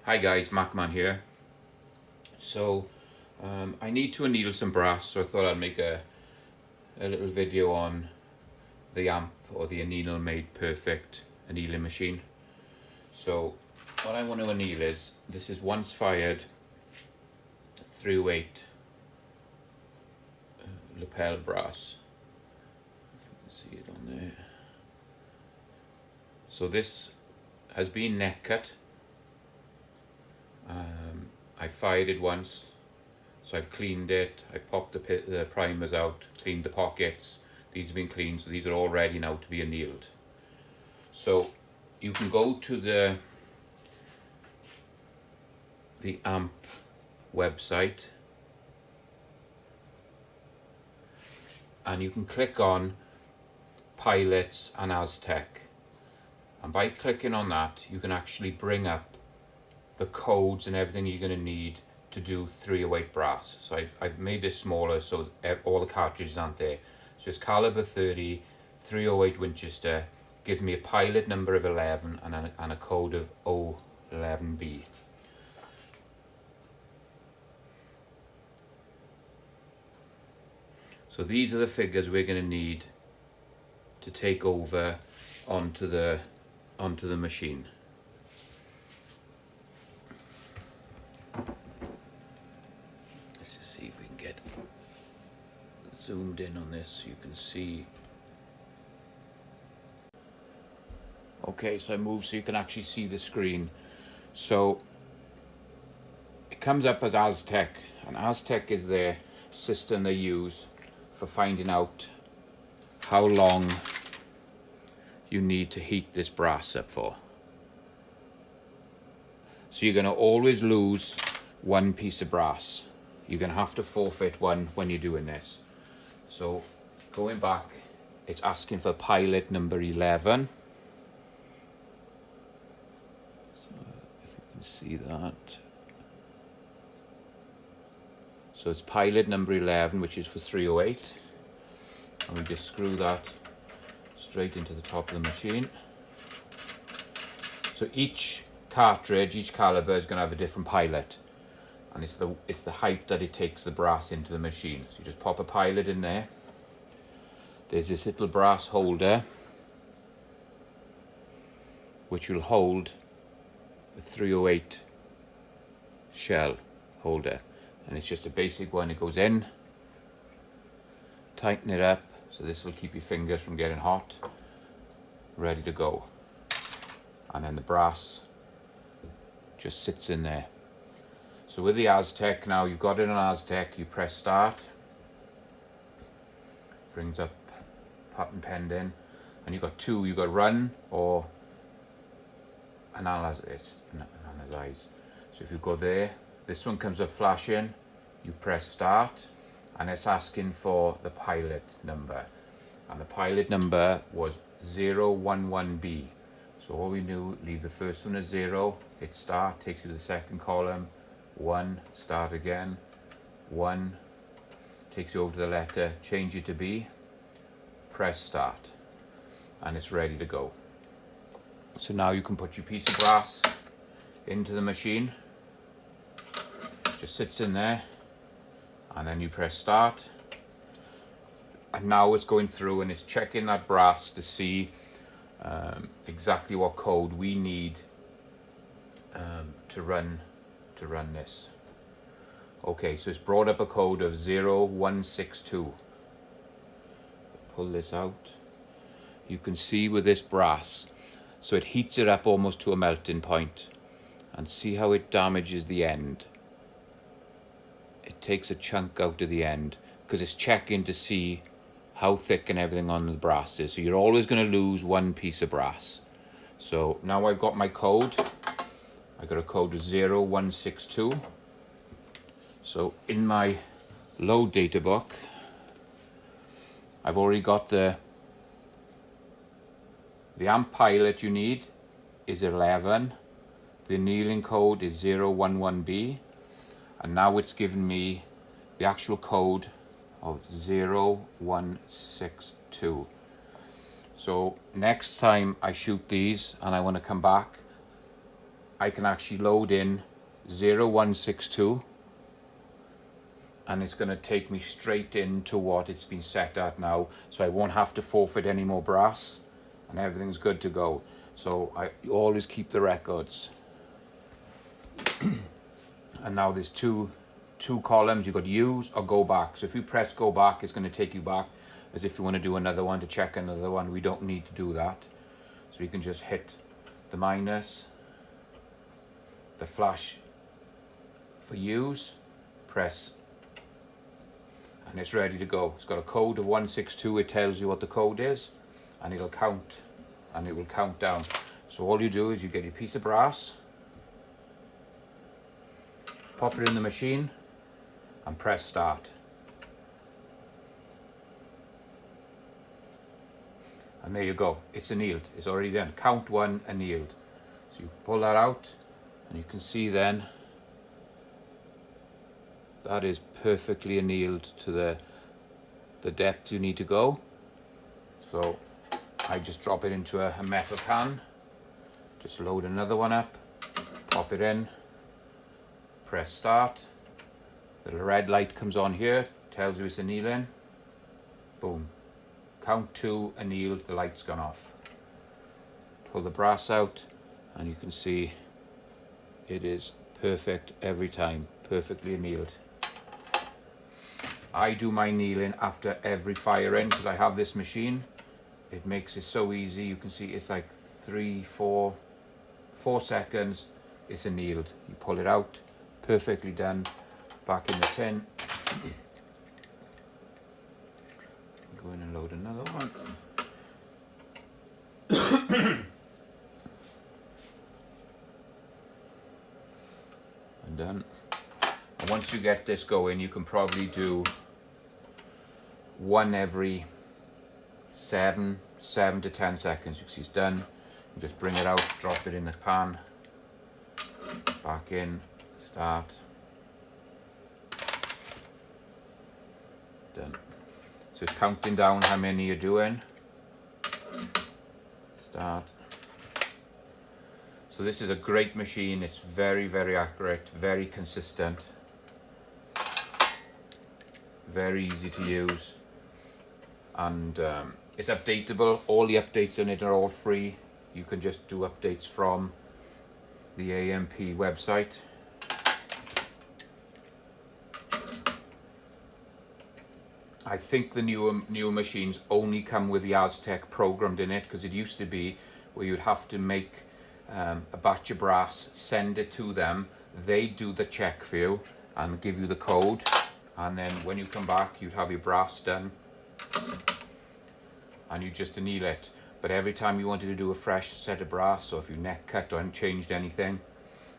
Hi guys, Macman here. So I need to anneal some brass, so I thought I'd make a little video on the amp or the Anneal Made Perfect annealing machine. So what I want to anneal is, this is once fired 308 lapel brass. If you can see it on there. So this has been neck cut. I fired it once, so I've cleaned it. I popped the primers out, cleaned the pockets. These have been cleaned, so these are all ready now to be annealed. So you can go to the amp website and you can click on pilots and Aztec, and by clicking on that you can actually bring up the codes and everything you're going to need to do 308 brass. So I've made this smaller so all the cartridges aren't there. So it's caliber 30, 308 Winchester, gives me a pilot number of 11 and a code of 011B. So these are the figures we're going to need to take over onto the machine. Let's just see if we can get zoomed in on this so you can see. Okay, so I move so you can actually see the screen. So it comes up as Aztec, and Aztec is their system they use for finding out how long you need to heat this brass up for. So you're going to always lose one piece of brass. You're going to have to forfeit one when you're doing this. So going back, it's asking for pilot number 11. So if you can see that. So it's pilot number 11, which is for 308. And we just screw that straight into the top of the machine. So each cartridge, each caliber is going to have a different pilot, and it's the height that it takes the brass into the machine. So you just pop a pilot in there. There's this little brass holder which will hold the 308 shell holder, and it's just a basic one. It goes in, tighten it up, so this will keep your fingers from getting hot, ready to go. And then the brass just sits in there. So with the Aztec, now you've got it on Aztec, you press start, brings up pattern pending, and you've got two, you've got run or analyze. So if you go there, this one comes up flashing, you press start, and it's asking for the pilot number, and the pilot number was 011B. So all we do, leave the first one as 0, hit start, takes you to the second column, 1, start again, 1, takes you over to the letter, change it to B, press start, and it's ready to go. So now you can put your piece of brass into the machine, just sits in there, and then you press start, and now it's going through and it's checking that brass to see exactly what code we need to run this. Okay, so it's brought up a code of 0162. Pull this out. You can see with this brass, so it heats it up almost to a melting point, and see how it damages the end. It takes a chunk out of the end because it's checking to see how thick and everything on the brass is. So you're always going to lose one piece of brass. So now I've got my code. I got a code of 0162. So in my load data book, I've already got the amp pilot you need is 11. The annealing code is 011B. And now it's given me the actual code of 0162. So next time I shoot these and I want to come back, I can actually load in 0162, and it's going to take me straight into what it's been set at now, so I won't have to forfeit any more brass, and everything's good to go. So I always keep the records. And now there's two columns. You've got use or go back. So if you press go back, it's going to take you back as if you want to do another one, to check another one. We don't need to do that. So you can just hit the minus, the flash for use, press, and it's ready to go. It's got a code of 162. It tells you what the code is, and it'll count, and it will count down. So all you do is you get your piece of brass, pop it in the machine, and press start. And there you go, it's annealed, it's already done. Count 1, annealed. So you pull that out, and you can see then that is perfectly annealed to the depth you need to go. So I just drop it into a metal can, just load another one up, pop it in, press start. The red light comes on here, tells you it's annealing. Boom. Count 2, annealed, the light's gone off. Pull the brass out, and you can see it is perfect every time, perfectly annealed. I do my annealing after every firing because I have this machine. It makes it so easy. You can see it's like 4 seconds, it's annealed. You pull it out, perfectly done, back in the tin. Go in and load another one. And done. And once you get this going, you can probably do one every 7 to 10 seconds. You can see it's done. You just bring it out, drop it in the pan, back in, start. Done. So it's counting down how many you're doing. Start. So this is a great machine. It's very, very accurate, very consistent, very easy to use, and it's updatable. All the updates on it are all free. You can just do updates from the AMP website. I think the newer machines only come with the Aztec programmed in it, because it used to be where you'd have to make a batch of brass, send it to them, they do the check for you and give you the code, and then when you come back you'd have your brass done and you just anneal it. But every time you wanted to do a fresh set of brass, or if you neck cut or changed anything,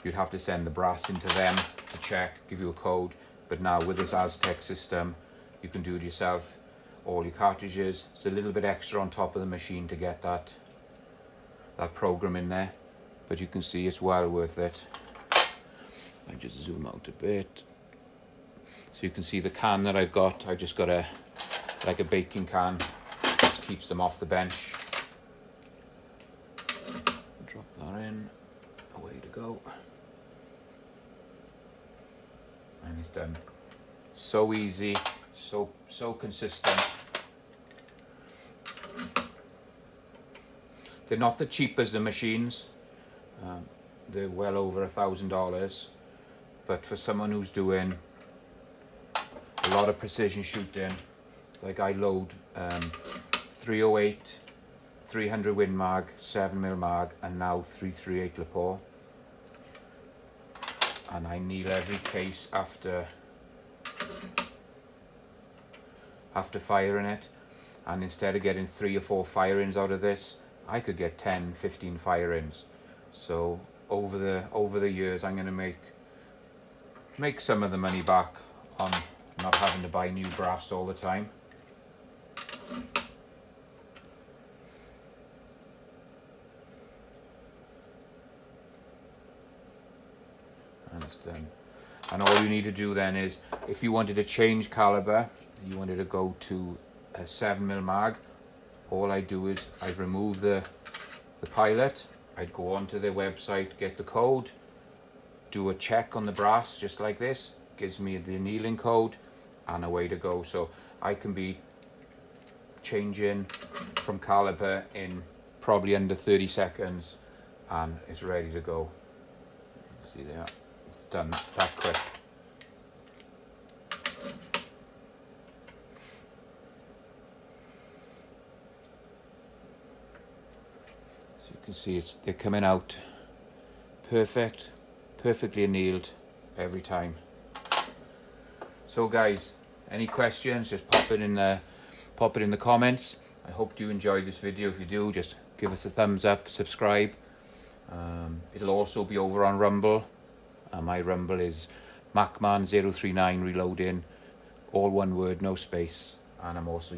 you'd have to send the brass into them to check, give you a code. But now with this Aztec system, you can do it yourself. All your cartridges, it's a little bit extra on top of the machine to get that program in there, but you can see it's well worth it. I just zoom out a bit so you can see the can that I've got. I just got like a baking can, just keeps them off the bench. Drop that in, away to go, and it's done. So easy, so consistent. They're not the cheapest of machines. They're well over $1,000, but for someone who's doing a lot of precision shooting, like I load 308, 300 Win Mag, 7mm mag, and now 338 lapua, and I anneal every case after firing it. And instead of getting 3 or 4 firings out of this, I could get 10, 15 firings. So over the years, I'm going to make some of the money back on not having to buy new brass all the time. And it's done. And all you need to do then is, if you wanted to change caliber, you wanted to go to a 7mm mag, all I do is I remove the pilot, I'd go onto their website, get the code, do a check on the brass just like this. Gives me the annealing code and away to go. So I can be changing from caliber in probably under 30 seconds and it's ready to go. See there, it's done that quick. So you can see they're coming out perfectly annealed every time. So guys, any questions, just pop it in the comments. I hope you enjoyed this video. If you do, just give us a thumbs up, subscribe. It'll also be over on Rumble. My Rumble is Macman039 Reloading, all one word, no space. And I'm also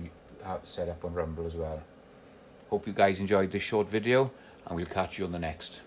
set up on Rumble as well. Hope you guys enjoyed this short video, and we'll catch you on the next.